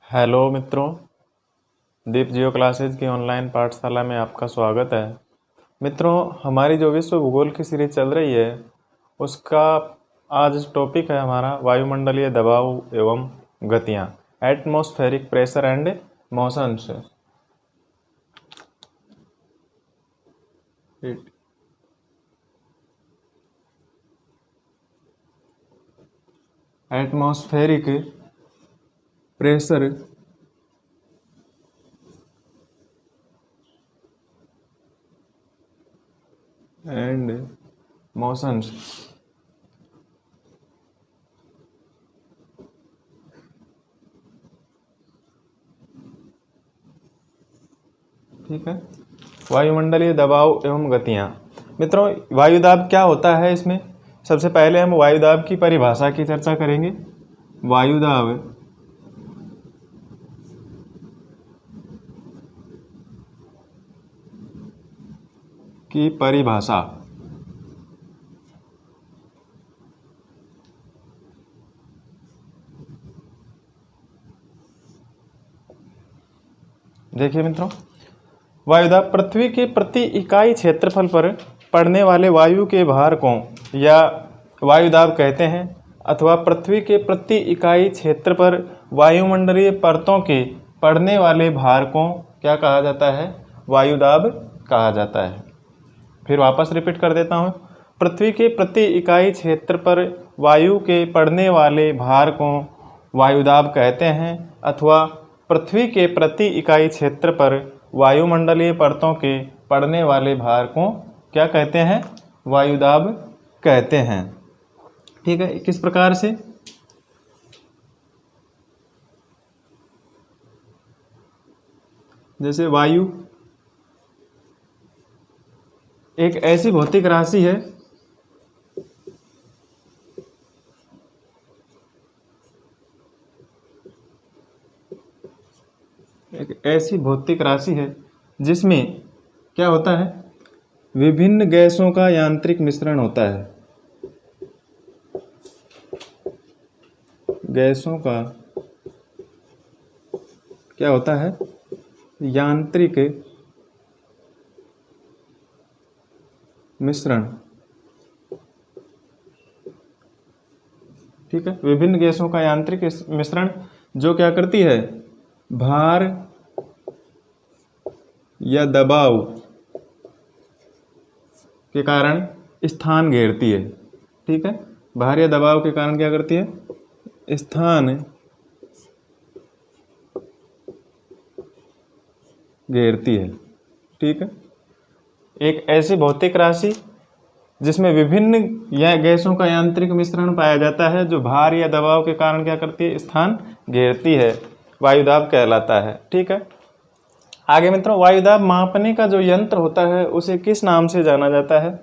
Hello मित्रों, दीप जियो classes की online पाठशाला में आपका स्वागत है। मित्रों, हमारी जो विश्व भूगोल की सीरीज चल रही है उसका आज टॉपिक है हमारा वायुमंडलीय दबाव एवं गतियाँ, atmospheric pressure and motions. Atmospheric pressure and motions. ठीक है, वायुमंडलीय दबाव एवं गतियाँ। मित्रों, वायुदाब क्या होता है? इसमें सबसे पहले हम वायुदाब की परिभाषा की चर्चा करेंगे। वायुदाब की परिभाषा। देखिए मित्रों, वायुदाब पृथ्वी के प्रति इकाई क्षेत्रफल पर पड़ने वाले वायु के भार को या वायुदाब कहते हैं, अथवा पृथ्वी के प्रति इकाई क्षेत्र पर वायुमंडलीय परतों के पड़ने वाले भार को क्या कहा जाता है? वायुदाब कहा जाता है। फिर वापस रिपीट कर देता हूँ। पृथ्वी के प्रति इकाई क्षेत्र पर वायु के पड़ने वाले भार को वायुदाब कहते हैं, अथवा पृथ्वी के प्रति इकाई क्षेत्र पर वायुमंडलीय परतों के पड़ने वाले भार को क्या कहते हैं? वायुदाब कहते हैं। ठीक है, किस प्रकार से? जैसे वायु एक ऐसी भौतिक राशि है जिसमें क्या होता है? विभिन्न गैसों का यांत्रिक मिश्रण होता है। गैसों का क्या होता है? यांत्रिक मिश्रण। ठीक है, विभिन्न गैसों का यांत्रिक मिश्रण जो क्या करती है? भार या दबाव के कारण स्थान घेरती है। ठीक है, भार या दबाव के कारण क्या करती है? स्थान घेरती है। ठीक है, एक ऐसी भौतिक राशि जिसमें विभिन्न या गैसों का यांत्रिक मिश्रण पाया जाता है जो भार या दबाव के कारण क्या करती है? स्थान घेरती है, वायुदाब कहलाता है। ठीक है, आगे मित्रों, वायुदाब मापने का जो यंत्र होता है उसे किस नाम से जाना जाता है?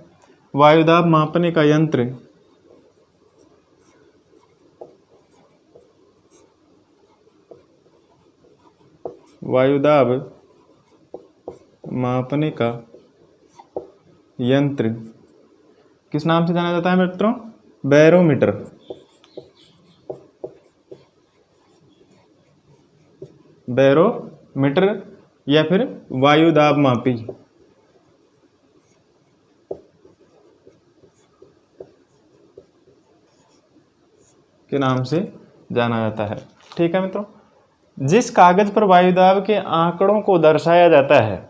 वायुदाब मापने का यंत्र वायुदाब मापने का यंत्र किस नाम से जाना जाता है मित्रों? बैरोमीटर। बैरोमीटर या फिर वायुदाब मापी के नाम से जाना जाता है। ठीक है मित्रों, जिस कागज पर वायुदाब के आंकड़ों को दर्शाया जाता है,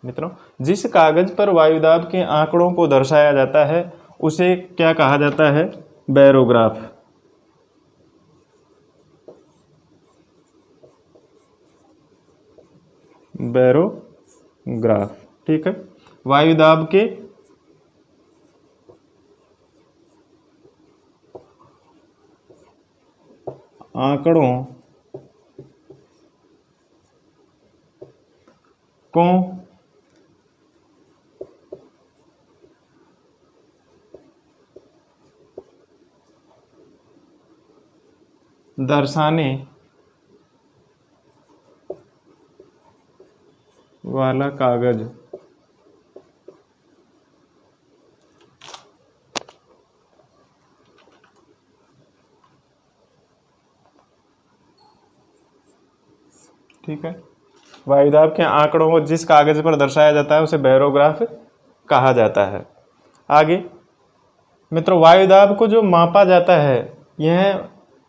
मित्रों जिस कागज पर वायुदाब के आंकड़ों को दर्शाया जाता है उसे क्या कहा जाता है? बैरोग्राफ। बैरोग्राफ। ठीक है, वायुदाब के आंकड़ों को दर्शाने वाला कागज ठीक है। वायुदाब के आंकड़ों को जिस कागज पर दर्शाया जाता है उसे बैरोग्राफ कहा जाता है। आगे मित्रों, वायुदाब को जो मापा जाता है यह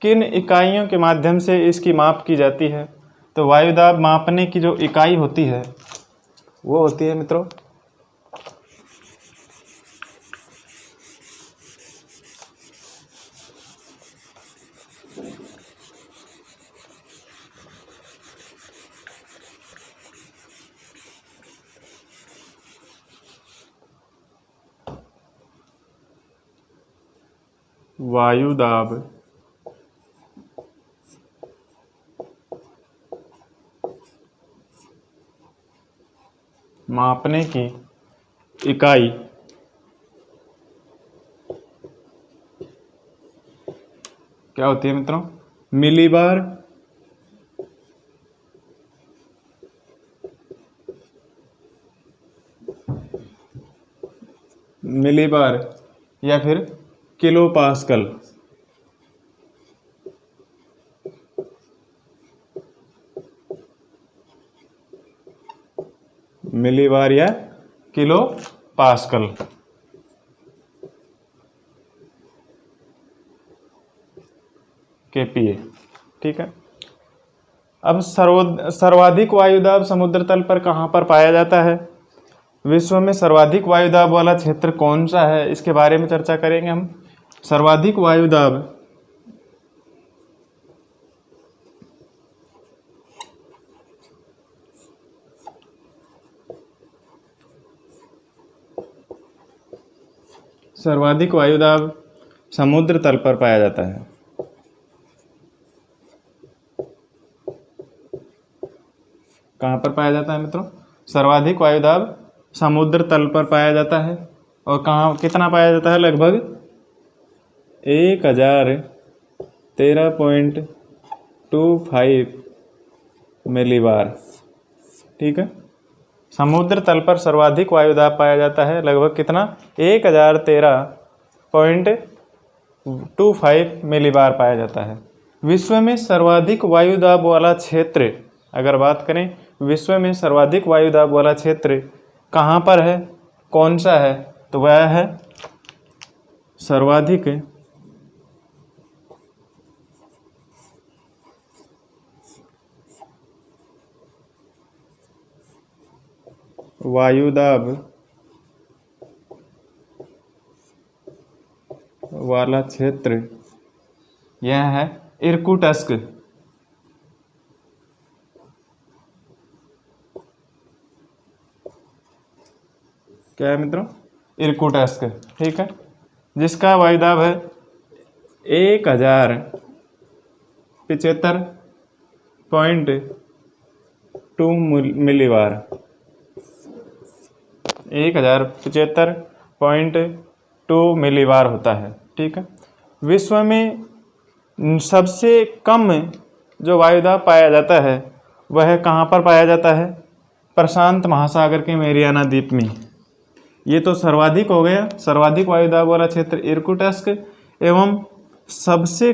किन इकाइयों के माध्यम से इसकी माप की जाती है? तो वायुदाब मापने की जो इकाई होती है वो होती है मित्रों वायुदाब मापने की इकाई क्या होती है मित्रों? मिलीबार, मिलीबार या फिर किलो पास्कल। मिलीबार या किलो पास्कल। केपीए, ठीक है। अब सर्वाधिक वायुदाब समुद्र तल पर कहाँ पर पाया जाता है? विश्व में सर्वाधिक वायुदाब वाला क्षेत्र कौन सा है, इसके बारे में चर्चा करेंगे हम। सर्वाधिक वायुदाब समुद्र तल पर पाया जाता है। कहाँ पर पाया जाता है मित्रों? सर्वाधिक वायुदाब समुद्र तल पर पाया जाता है। और कहाँ कितना पाया जाता है? लगभग 1013.25 मिलीबार, ठीक है। समुद्र तल पर सर्वाधिक वायुदाब पाया जाता है, लगभग कितना? 1013.25 मिलीबार पाया जाता है। विश्व में सर्वाधिक वायुदाब वाला क्षेत्र, अगर बात करें विश्व में सर्वाधिक वायुदाब वाला क्षेत्र कहाँ पर है, कौन सा है? तो वह है सर्वाधिक वायुदाब वाला क्षेत्र, यह है इर्कुटस्क। क्या है मित्रों? इर्कुटस्क, ठीक है, जिसका वायुदाब है 1075.2 मिलीबार। 1075.2 मिलीबार होता है, ठीक है। विश्व में सबसे कम जो वायुदाब पाया जाता है वह कहाँ पर पाया जाता है? प्रशांत महासागर के मेरियाना द्वीप में। ये तो सर्वाधिक हो गया, सर्वाधिक वायुदाब वाला क्षेत्र इर्कुटस्क, एवं सबसे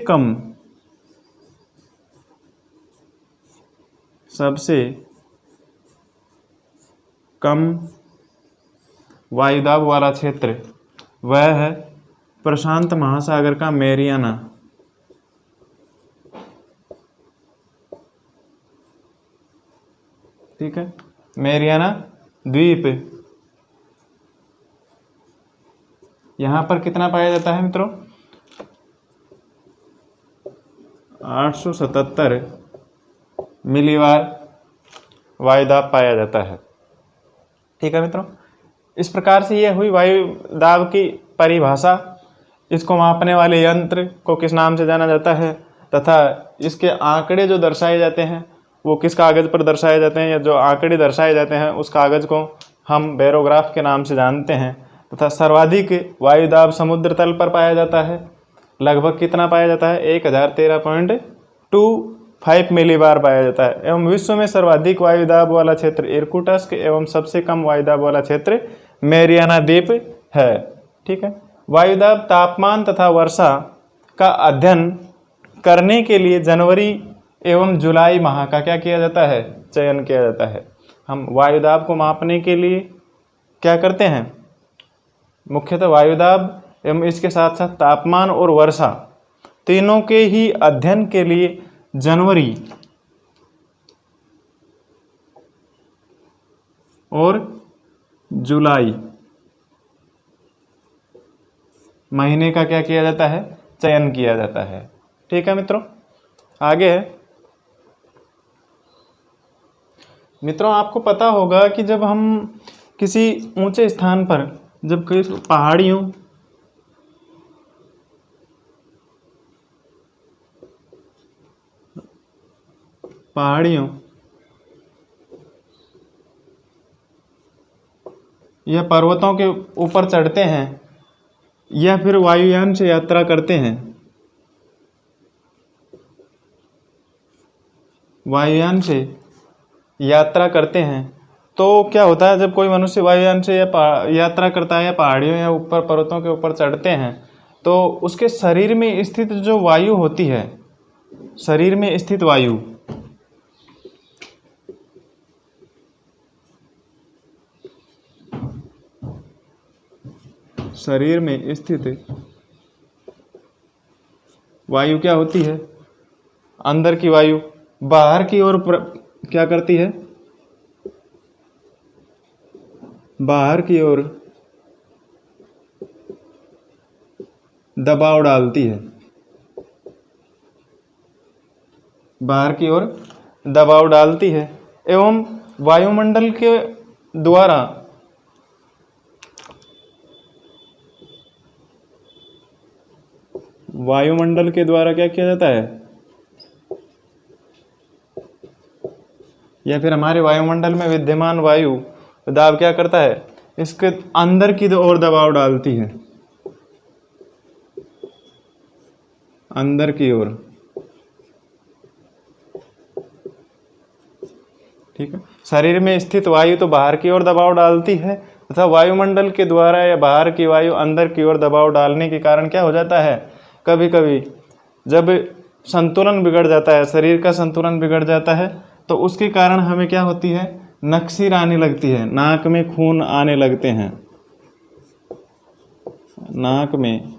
कम वायुदाब वाला क्षेत्र वह है प्रशांत महासागर का मेरियाना, ठीक है, मेरियाना द्वीप। यहां पर कितना पाया जाता है मित्रों? 877 मिलीबार वायुदाब पाया जाता है, ठीक है मित्रों। इस प्रकार से यह हुई वायुदाब की परिभाषा। इसको मापने वाले यंत्र को किस नाम से जाना जाता है, तथा इसके आंकड़े जो दर्शाए जाते हैं वो किस कागज़ पर दर्शाए जाते हैं, या जो आंकड़े दर्शाए जाते हैं उस कागज़ को हम बैरोग्राफ के नाम से जानते हैं। तथा सर्वाधिक वायुदाब समुद्र तल पर पाया जाता है, लगभग कितना पाया जाता है? 1013.25 मिलीबार पाया जाता है। एवं विश्व में सर्वाधिक वायुदाब वाला क्षेत्र इर्कुटस्क एवं सबसे कम वायुदाब वाला क्षेत्र मेरियाना द्वीप है, ठीक है। वायुदाब तापमान तथा वर्षा का अध्ययन करने के लिए जनवरी एवं जुलाई माह का क्या किया जाता है, चयन किया जाता है। हम वायुदाब को मापने के लिए क्या करते हैं, मुख्यतः वायुदाब एवं इसके साथ साथ तापमान और वर्षा तीनों के ही अध्ययन के लिए जनवरी और जुलाई महीने का क्या किया जाता है, चयन किया जाता है। ठीक है मित्रों, आगे है। मित्रों आपको पता होगा कि जब हम किसी ऊंचे स्थान पर, जब कई पहाड़ियों या पर्वतों के ऊपर चढ़ते हैं या फिर वायुयान से यात्रा करते हैं, वायुयान से यात्रा करते हैं, तो क्या होता है, जब कोई मनुष्य वायुयान से यात्रा करता है या पहाड़ियों या ऊपर पर्वतों के ऊपर चढ़ते हैं, तो उसके शरीर में स्थित जो वायु होती है, शरीर में स्थित वायु, शरीर में स्थित वायु क्या होती है, अंदर की वायु बाहर की ओर क्या करती है, बाहर की ओर दबाव डालती है, बाहर की ओर दबाव डालती है एवं वायुमंडल के द्वारा क्या किया जाता है, या फिर हमारे वायुमंडल में विद्यमान वायु दाब क्या करता है, इसके अंदर की ओर दबाव डालती है, अंदर की ओर। ठीक है, शरीर में स्थित वायु तो बाहर की ओर दबाव डालती है तथा वायुमंडल के द्वारा या बाहर की वायु अंदर की ओर दबाव डालने के कारण क्या हो जाता है, कभी कभी जब संतुलन बिगड़ जाता है, शरीर का संतुलन बिगड़ जाता है, तो उसके कारण हमें क्या होती है, नक्सीर आने लगती है, नाक में खून आने लगते हैं, नाक में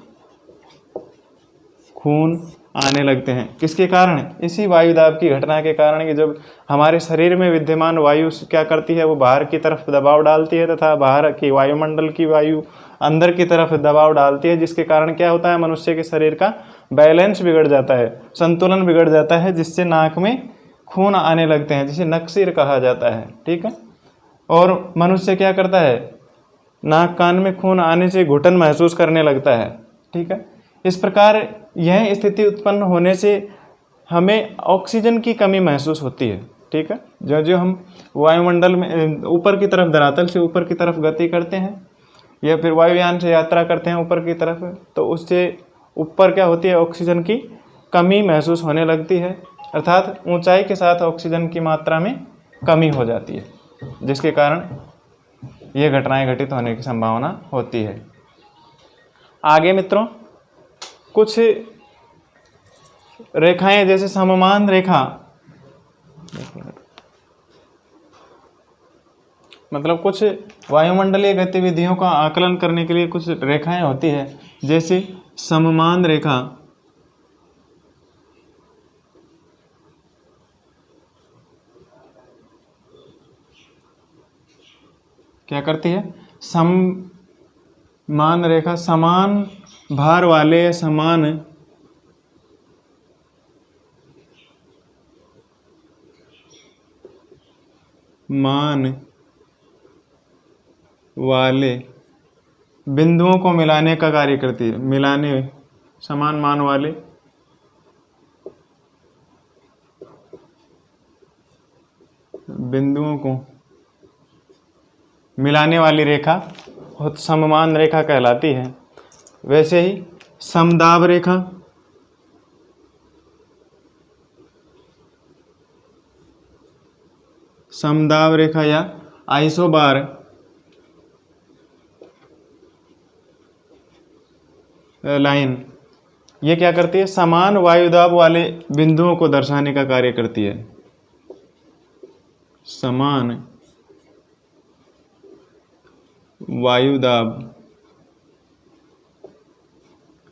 खून आने लगते हैं। किसके कारण, इसी वायुदाब की घटना के कारण कि जब हमारे शरीर में विद्यमान वायु क्या करती है, वो बाहर की तरफ दबाव डालती है तथा बाहर की वायुमंडल की वायु अंदर की तरफ दबाव डालती है, जिसके कारण क्या होता है, मनुष्य के शरीर का बैलेंस बिगड़ जाता है, संतुलन बिगड़ जाता है, जिससे नाक में खून आने लगते हैं, जिसे नक्सीर कहा जाता है। ठीक है, और मनुष्य क्या करता है, नाक कान में खून आने से घुटन महसूस करने लगता है। ठीक है, इस प्रकार यह स्थिति उत्पन्न होने से हमें ऑक्सीजन की कमी महसूस होती है। ठीक है, जो जो हम वायुमंडल में ऊपर की तरफ, धरातल से ऊपर की तरफ गति करते हैं या फिर वायुयान से यात्रा करते हैं ऊपर की तरफ, तो उससे ऊपर क्या होती है, ऑक्सीजन की कमी महसूस होने लगती है, अर्थात ऊंचाई के साथ ऑक्सीजन की मात्रा में कमी हो जाती है, जिसके कारण ये घटनाएं घटित होने की संभावना होती है। आगे मित्रों, कुछ रेखाएं जैसे सममान रेखा, मतलब कुछ वायुमंडलीय गतिविधियों का आकलन करने के लिए कुछ रेखाएं होती है, जैसे सममान रेखा, क्या करती है, समान रेखा समान भार वाले, समान मान वाले बिंदुओं को मिलाने का कार्य करती है, मिलाने, समान मान वाले बिंदुओं को मिलाने वाली रेखा सममान रेखा कहलाती है। वैसे ही समदाब रेखा, समदाब रेखा या आइसोबार लाइन ये क्या करती है, समान वायुदाब वाले बिंदुओं को दर्शाने का कार्य करती है। समान वायुदाब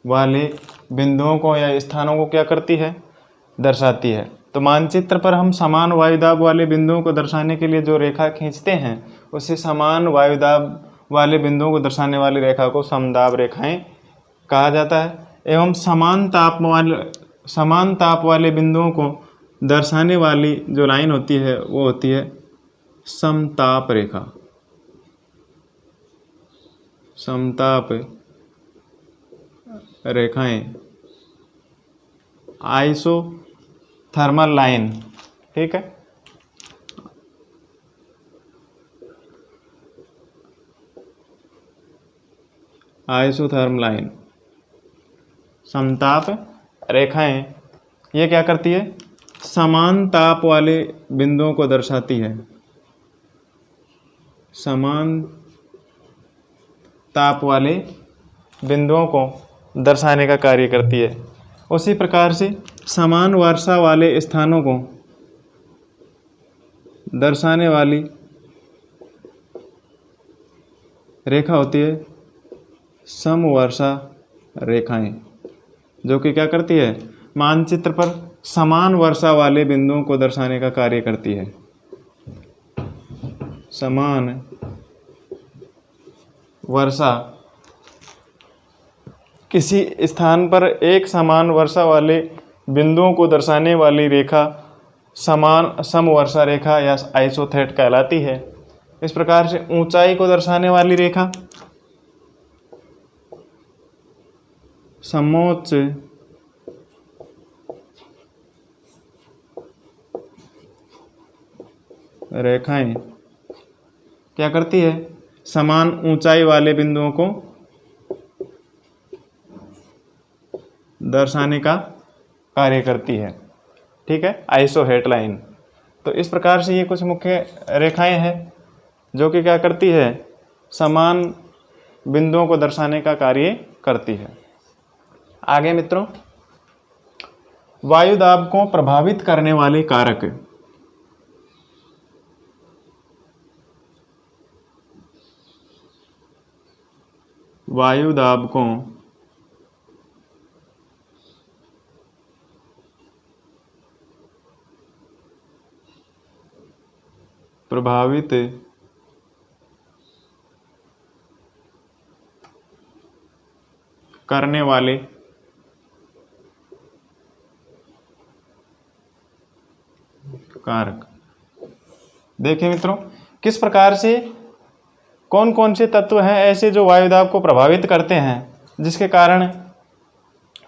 वाले बिंदुओं को या स्थानों को क्या करती है, दर्शाती है। तो मानचित्र पर हम समान वायुदाब वाले बिंदुओं को दर्शाने के लिए जो रेखा खींचते हैं उसे समान वायुदाब वाले बिंदुओं को दर्शाने वाली रेखा को समदाब रेखाएं कहा जाता है। एवं समान ताप वाले बिंदुओं को दर्शाने वाली जो लाइन होती है वो होती है समताप रेखा। समताप रेखाएं आइसोथर्मल लाइन, ठीक है। आइसोथर्मल लाइन, समताप रेखाएं, ये क्या करती है, समान ताप वाले बिंदुओं को दर्शाती है। समान ताप वाले बिंदुओं को दर्शाने का कार्य करती है। उसी प्रकार से समान वर्षा वाले स्थानों को दर्शाने वाली रेखा होती है समवर्षा रेखाएं, जो कि क्या करती है, मानचित्र पर समान वर्षा वाले बिंदुओं को दर्शाने का कार्य करती है। समान वर्षा, किसी स्थान पर एक समान वर्षा वाले बिंदुओं को दर्शाने वाली रेखा समवर्षा रेखा या आइसोथेट कहलाती है। इस प्रकार से ऊंचाई को दर्शाने वाली रेखा समोच्च रेखाएं क्या करती है, समान ऊंचाई वाले बिंदुओं को दर्शाने का कार्य करती है, ठीक है, आइसोहेट लाइन। तो इस प्रकार से ये कुछ मुख्य रेखाएं हैं जो कि क्या करती है, समान बिंदुओं को दर्शाने का कार्य करती है। आगे मित्रों, वायुदाब को प्रभावित करने वाले कारक। वायुदाब को प्रभावित करने वाले कारक। देखिए मित्रों, किस प्रकार से कौन कौन से तत्व हैं ऐसे जो वायुदाब को प्रभावित करते हैं, जिसके कारण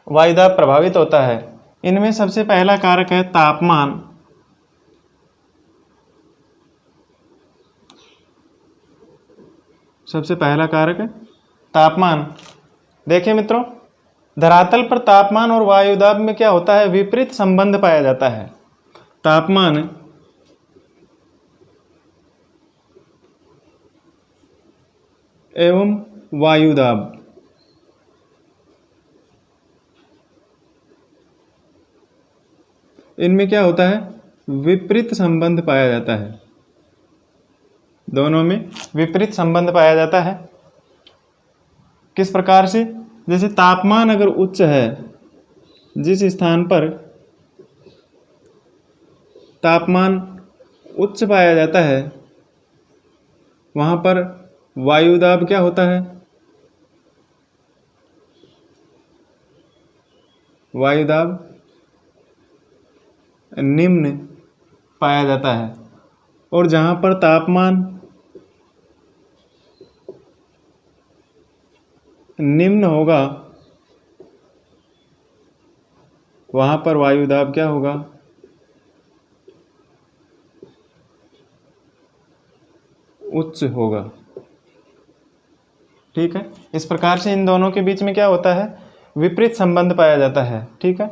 वायुदाब प्रभावित होता है। इनमें सबसे पहला कारक है तापमान। सबसे पहला कारक है तापमान। देखिए मित्रों, धरातल पर तापमान और वायुदाब में क्या होता है, विपरीत संबंध पाया जाता है। तापमान एवं वायुदाब इनमें क्या होता है, विपरीत संबंध पाया जाता है। दोनों में विपरीत संबंध पाया जाता है। किस प्रकार से, जैसे तापमान अगर उच्च है, जिस स्थान पर तापमान उच्च पाया जाता है वहां पर वायुदाब क्या होता है, वायुदाब निम्न पाया जाता है। और जहां पर तापमान निम्न होगा वहां पर वायुदाब क्या होगा, उच्च होगा, ठीक है। इस प्रकार से इन दोनों के बीच में क्या होता है, विपरीत संबंध पाया जाता है, ठीक है।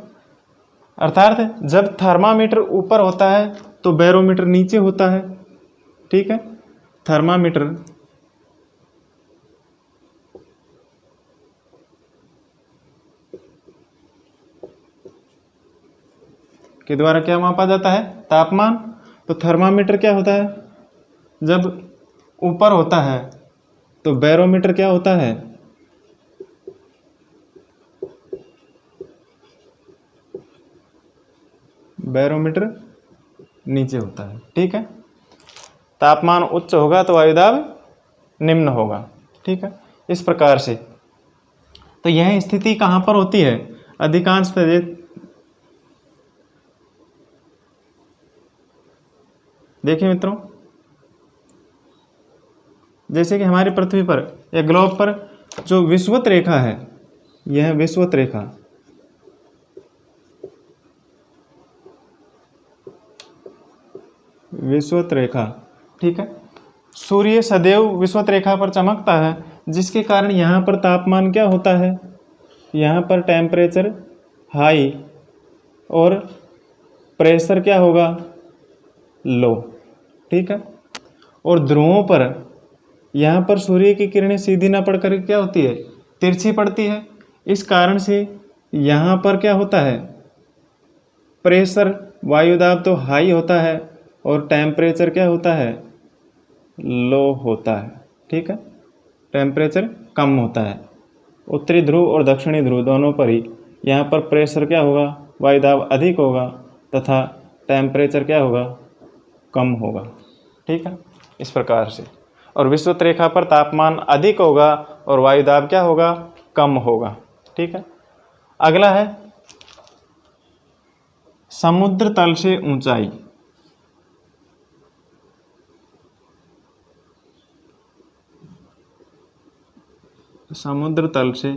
अर्थात जब थर्मामीटर ऊपर होता है तो बैरोमीटर नीचे होता है, ठीक है। थर्मामीटर के द्वारा क्या मापा जाता है? तापमान। तो थर्मामीटर क्या होता है? जब ऊपर होता है तो बैरोमीटर क्या होता है? बैरोमीटर नीचे होता है। ठीक है, तापमान उच्च होगा तो वायुदाब निम्न होगा। ठीक है, इस प्रकार से। तो यह स्थिति कहाँ पर होती है? अधिकांश देखिए मित्रों, जैसे कि हमारी पृथ्वी पर या ग्लोब पर जो विषुवत रेखा है, यह विषुवत रेखा, विषुवत रेखा, ठीक है, सूर्य सदैव विषुवत रेखा पर चमकता है, जिसके कारण यहाँ पर तापमान क्या होता है? यहाँ पर टेम्परेचर हाई और प्रेशर क्या होगा? लो। ठीक है, और ध्रुवों पर यहाँ पर सूर्य की किरणें सीधी ना पड़कर क्या होती है? तिरछी पड़ती है। इस कारण से यहाँ पर क्या होता है? प्रेशर, वायुदाब तो हाई होता है और टेम्परेचर क्या होता है? लो होता है। ठीक है, टेम्परेचर कम होता है। उत्तरी ध्रुव और दक्षिणी ध्रुव दोनों पर ही यहाँ पर प्रेशर क्या होगा? वायुदाब अधिक होगा तथा टेम्परेचर क्या होगा? कम होगा। ठीक है, इस प्रकार से। और विषुवत रेखा पर तापमान अधिक होगा और वायुदाब क्या होगा? कम होगा। ठीक है, अगला है समुद्र तल से ऊंचाई। समुद्र तल से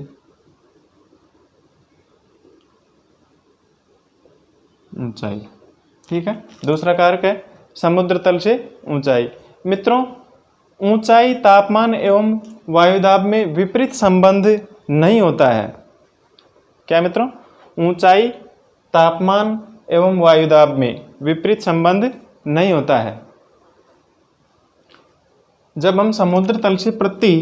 ऊंचाई। ठीक है, दूसरा कारक है समुद्र तल से ऊंचाई। मित्रों, ऊंचाई तापमान एवं वायुदाब में विपरीत संबंध नहीं होता है। क्या मित्रों? ऊंचाई तापमान एवं वायुदाब में विपरीत संबंध नहीं होता है। जब हम समुद्र तल से प्रति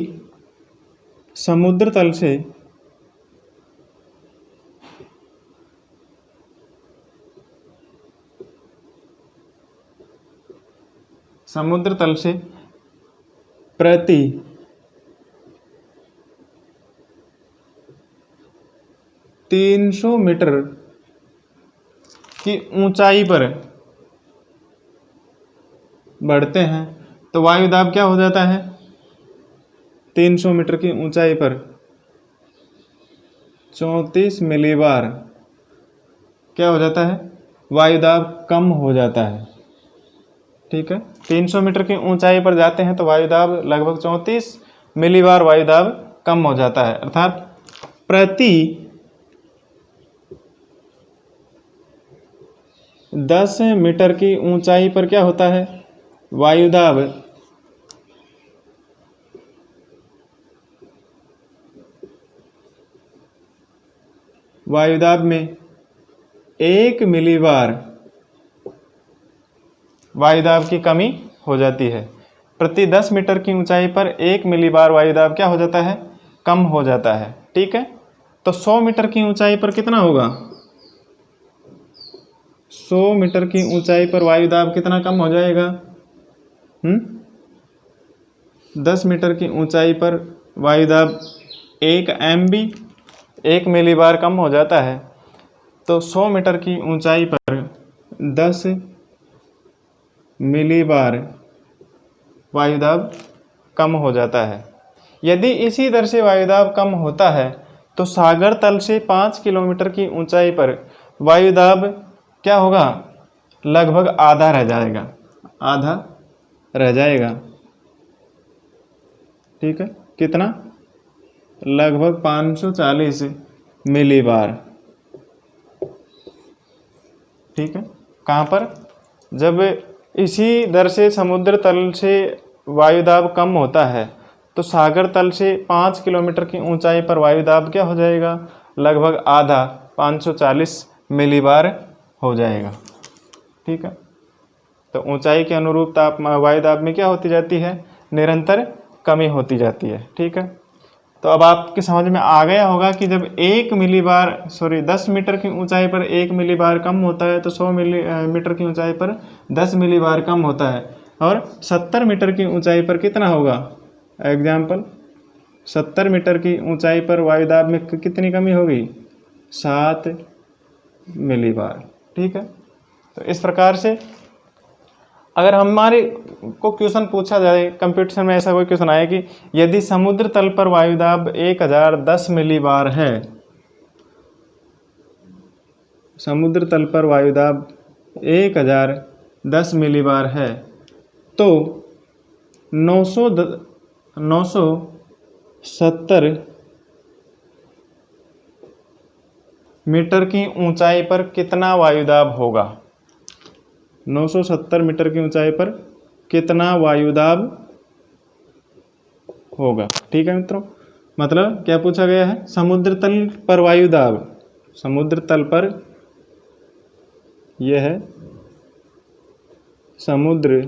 300 मीटर की ऊंचाई पर बढ़ते हैं तो वायुदाब क्या हो जाता है? 300 मीटर की ऊंचाई पर 34 मिलीबार क्या हो जाता है? वायुदाब कम हो जाता है। ठीक है, 300 मीटर की ऊंचाई पर जाते हैं तो वायुदाब लगभग 34 मिलीबार वायुदाब कम हो जाता है। अर्थात प्रति 10 मीटर की ऊंचाई पर क्या होता है? वायुदाब में 1 मिलीबार वायुदाब की कमी हो जाती है। प्रति 10 मीटर की ऊंचाई पर 1 मिलीबार वायुदाब क्या हो जाता है? कम हो जाता है। ठीक है, तो 100 मीटर की ऊंचाई पर कितना होगा? 100 मीटर की ऊंचाई पर वायुदाब कितना कम हो जाएगा? 10 मीटर की ऊंचाई पर वायुदाब 1 MB 1 मिलीबार कम हो जाता है। तो 100 मीटर की ऊंचाई पर 10 मिलीबार वायुदाब कम हो जाता है। यदि इसी दर से वायुदाब कम होता है तो सागर तल से 5 किलोमीटर की ऊंचाई पर वायुदाब क्या होगा? लगभग आधा रह जाएगा। ठीक है, कितना? लगभग 540 मिलीबार। ठीक है, कहाँ पर? जब इसी दर से समुद्र तल से वायुदाब कम होता है तो सागर तल से 5 किलोमीटर की ऊंचाई पर वायुदाब क्या हो जाएगा? लगभग आधा 540 मिलीबार हो जाएगा। ठीक है, तो ऊंचाई के अनुरूप वायुदाब में क्या होती जाती है? निरंतर कमी होती जाती है। ठीक है, तो अब आपके समझ में आ गया होगा कि जब 10 मीटर की ऊंचाई पर 1 मिलीबार कम होता है तो 100 मीटर की ऊंचाई पर 10 मिलीबार कम होता है। और 70 मीटर की ऊंचाई पर कितना होगा? एग्जाम्पल, 70 मीटर की ऊंचाई पर वायुदाब में कितनी कमी होगी? 7 मिलीबार। ठीक है, तो इस प्रकार से अगर हमारे को क्वेश्चन पूछा जाए, कंपटीशन में ऐसा कोई क्वेश्चन आए कि यदि समुद्र तल पर वायुदाब 1010 मिलीबार है, समुद्र तल पर वायुदाब 1010 मिलीबार है, तो 970 मीटर की ऊंचाई पर कितना वायुदाब होगा? 970 मीटर की ऊंचाई पर कितना वायुदाब होगा? ठीक है मित्रों, मतलब क्या पूछा गया है? समुद्र तल पर वायुदाब, समुद्र तल पर, यह है समुद्र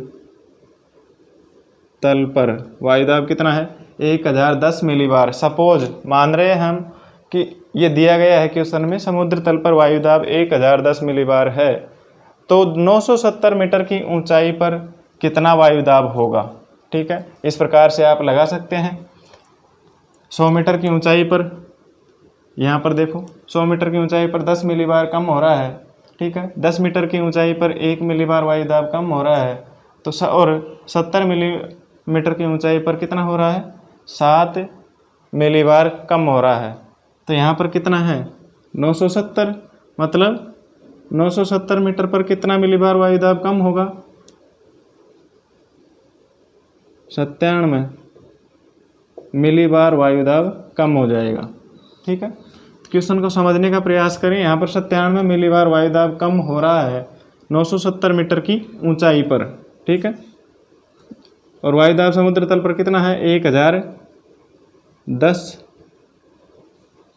तल पर वायुदाब कितना है? 1010 मिलीबार। सपोज मान रहे हैं हम कि ये दिया गया है क्वेश्चन में, समुद्र तल पर वायुदाब 1010 मिलीबार है, तो 970 मीटर की ऊंचाई पर कितना वायुदाब होगा? ठीक है, इस प्रकार से आप लगा सकते हैं। 100 मीटर की ऊंचाई पर, यहाँ पर देखो 100 मीटर की ऊंचाई पर 10 मिलीबार कम हो रहा है। ठीक है, 10 मीटर की ऊंचाई पर 1 मिलीबार वायुदाब कम हो रहा है, तो और 70 मिलीमीटर की ऊंचाई पर कितना हो रहा है? 7 मिलीबार कम हो रहा है। तो यहाँ पर कितना है? 970, मतलब 970 मीटर पर कितना मिलीबार वायुदाब कम होगा? 97 मिलीबार वायुदाब कम हो जाएगा। ठीक है, क्वेश्चन को समझने का प्रयास करें। यहाँ पर 97 मिलीबार वायुदाब कम हो रहा है 970 मीटर की ऊंचाई पर। ठीक है, और वायुदाब समुद्र तल पर कितना है? 1010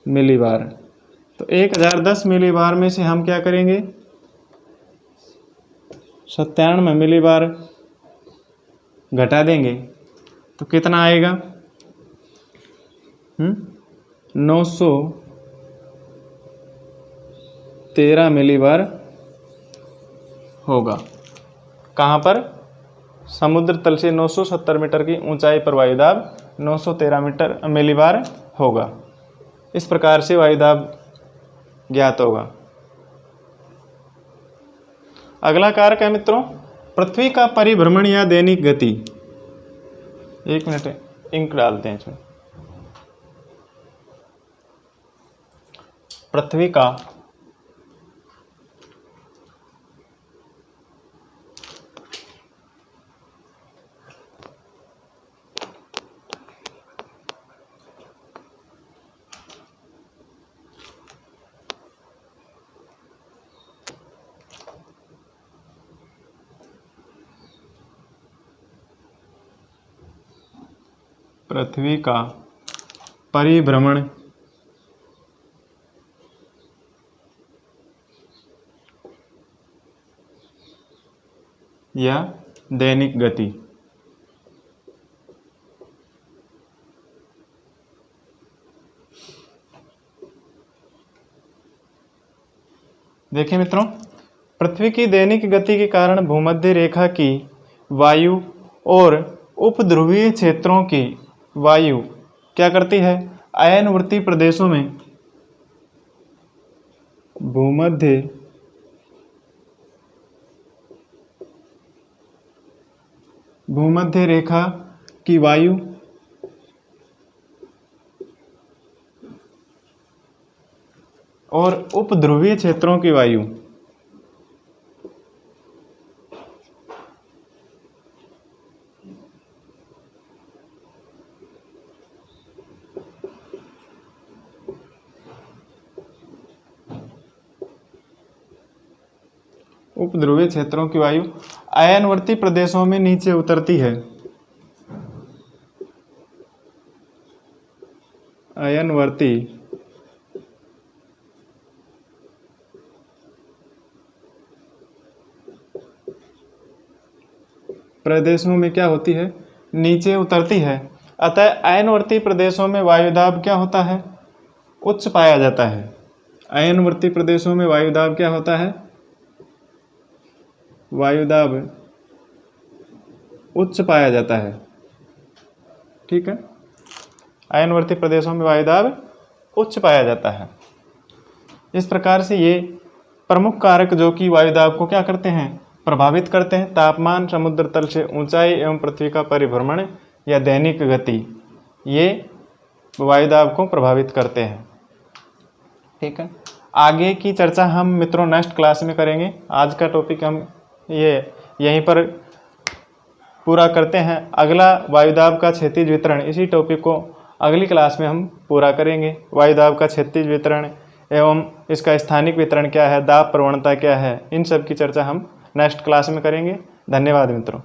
मिलीबार। तो 1010 मिलीबार में से हम क्या करेंगे? 97 मिलीबार घटा देंगे तो कितना आएगा? 913 मिलीबार होगा। कहाँ पर? समुद्र तल से 970 मीटर की ऊंचाई पर वायुदाब 913 मिलीबार होगा। इस प्रकार से वायुदाब ज्ञात होगा। अगला कारक है मित्रों पृथ्वी का परिभ्रमण या दैनिक गति। 1 मिनट इंक डालते हैं इसमें। पृथ्वी का पृथ्वी का परिभ्रमण या दैनिक गति। देखिए मित्रों, पृथ्वी की दैनिक गति के कारण भूमध्य रेखा की वायु और उपध्रुवीय क्षेत्रों की वायु क्या करती है? अयनवर्ती प्रदेशों में भूमध्य रेखा की वायु और उपध्रुवीय क्षेत्रों की वायु उपध्रुवीय क्षेत्रों की वायु अयनवर्ती प्रदेशों में नीचे उतरती है। अयनवर्ती प्रदेशों में क्या होती है? नीचे उतरती है। अतः अयनवर्ती प्रदेशों में वायुदाब क्या होता है? उच्च पाया जाता है। अयनवर्ती प्रदेशों में वायुदाब क्या होता है? वायुदाब उच्च पाया जाता है। ठीक है, अयनवर्ती प्रदेशों में वायुदाब उच्च पाया जाता है। इस प्रकार से ये प्रमुख कारक जो कि वायुदाब को क्या करते हैं? प्रभावित करते हैं। तापमान, समुद्र तल से ऊंचाई एवं पृथ्वी का परिभ्रमण या दैनिक गति, ये वायुदाब को प्रभावित करते हैं। ठीक है, आगे की चर्चा हम मित्रों नेक्स्ट क्लास में करेंगे। आज का टॉपिक हम ये यहीं पर पूरा करते हैं। अगला वायुदाब का क्षैतिज वितरण, इसी टॉपिक को अगली क्लास में हम पूरा करेंगे। वायुदाब का क्षैतिज वितरण एवं इसका स्थानिक वितरण क्या है, दाब प्रवणता क्या है, इन सब की चर्चा हम नेक्स्ट क्लास में करेंगे। धन्यवाद मित्रों।